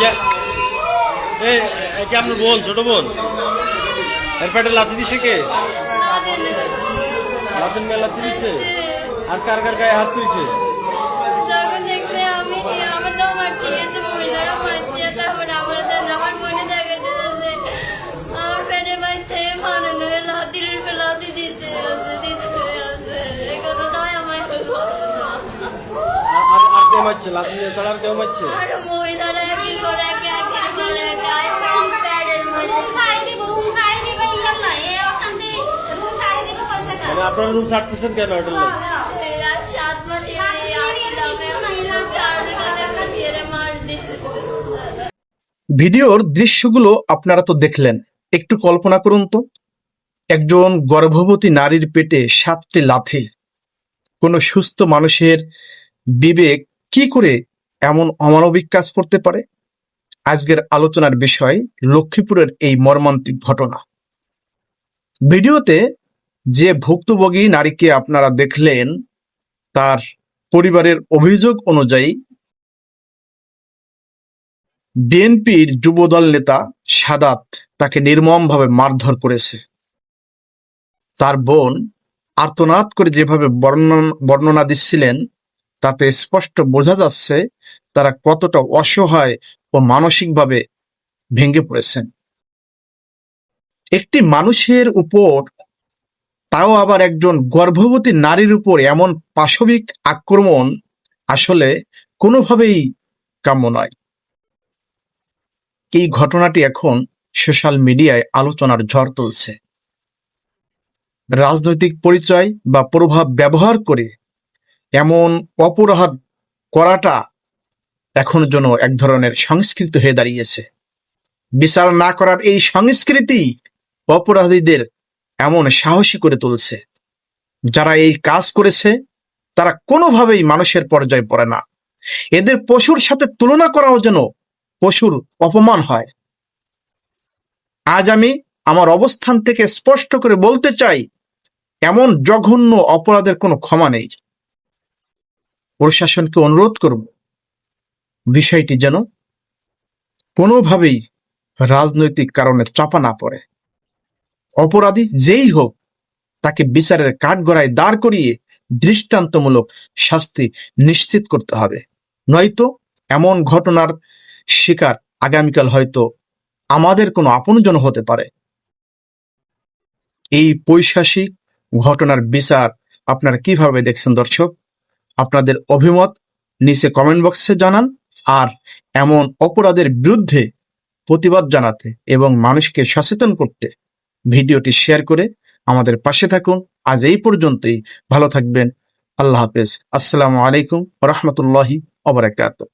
কি আপনার বোন, ছোট বোন? এর পেটে লাথি দিছে কে? লাথিন মেয়ে লাথি দিচ্ছে। আর কার কার গায়ে হাত তুলছে? যখন দেখছে আমি আমার তো মারছি গেছে, মহিলারা মারছি, তারপরে আমার বোনে দেখা যেতেছে আমার পেটে বাচ্চা মানানো লাথি দিতে আছে এগুলো তাই আমায় আর কেউ মারছে? লাথি দিয়ে ছাড়া আর কেউ মারছে? আর মহিলারা কি করে করে প্যাডের মধ্যে মানে আপনারা রুম ছাড়তেছেন কেন? এটা লাগে 7 মাস মার দিচ্ছে। ভিডিওর দৃশ্যগুলো আপনারা তো দেখলেন, একটু কল্পনা করুন তো, একজন গর্ভবতী নারীর পেটে 7টি লাথি। কোনো সুস্থ মানুষের বিবেক কি করে এমন অমানবিক কাজ করতে পারে? আজকের আলোচনার বিষয় লক্ষ্মীপুরের এই মর্মান্তিক ঘটনা। ভিডিওতে যে ভুক্তভোগী নারীকে আপনারা দেখলেন, তার পরিবারের অভিযোগ অনুযায়ী বিএনপির যুবদল নেতা সাদাত তাকে নির্মমভাবে মারধর করেছে। তার বোন আর্তনাদ করে যেভাবে বর্ণনা দিচ্ছিলেন, তাতে স্পষ্ট বোঝা যাচ্ছে তারা কতটা অসহায় ও মানসিকভাবে ভেঙে পড়েছেন। একটি মানুষের উপর, তাও আবার একজন গর্ভবতী নারীর উপর এমন পাশবিক আক্রমণ আসলে কোনোভাবেই কাম্য নয়। এই ঘটনাটি এখন সোশ্যাল মিডিয়ায় আলোচনার ঝড় তুলছে। রাজনৈতিক পরিচয় বা প্রভাব ব্যবহার করে এমন অপরাধ করাটা এখন যেন এক ধরনের সংস্কৃতি হয়ে দাঁড়িয়েছে। বিচার না করার এই সংস্কৃতি অপরাধীদের এমন সাহসী করে তুলছে। যারা এই কাজ করেছে তারা কোনোভাবেই মানুষের পর্যায়ে পড়ে না। এদের পশুর সাথে তুলনা করাও যেন পশুর অপমান হয়। আজ আমি আমার অবস্থান থেকে স্পষ্ট করে বলতে চাই, এমন জঘন্য অপরাধের কোনো ক্ষমা নেই। প্রশাসনকে অনুরোধ করব, বিষয়টি যেন কোনোভাবেই রাজনৈতিক কারণে চাপা না পড়ে। অপরাধী যেই হোক, তাকে বিচারের কাঠগড়ায় দাঁড় করিয়ে দৃষ্টান্তমূলক শাস্তি নিশ্চিত করতে হবে। নয়তো এমন ঘটনার শিকার আগামীকাল হয়তো আমাদের কোনো আপনজন হতে পারে। এই পৈশাচিক ঘটনার বিচার আপনারা কিভাবে দেখছেন দর্শক? আপনাদের অভিমত নিচে কমেন্ট বক্সে জানান। আর এমন অপরাধের বিরুদ্ধে প্রতিবাদ জানাতে এবং মানুষকে সচেতন করতে ভিডিওটি শেয়ার করে আমাদের পাশে থাকুন। আজ এই পর্যন্তই। ভালো থাকবেন। আল্লাহ হাফেজ। আসসালামু আলাইকুম ওয়া রাহমাতুল্লাহি ওয়া বারাকাতুহু।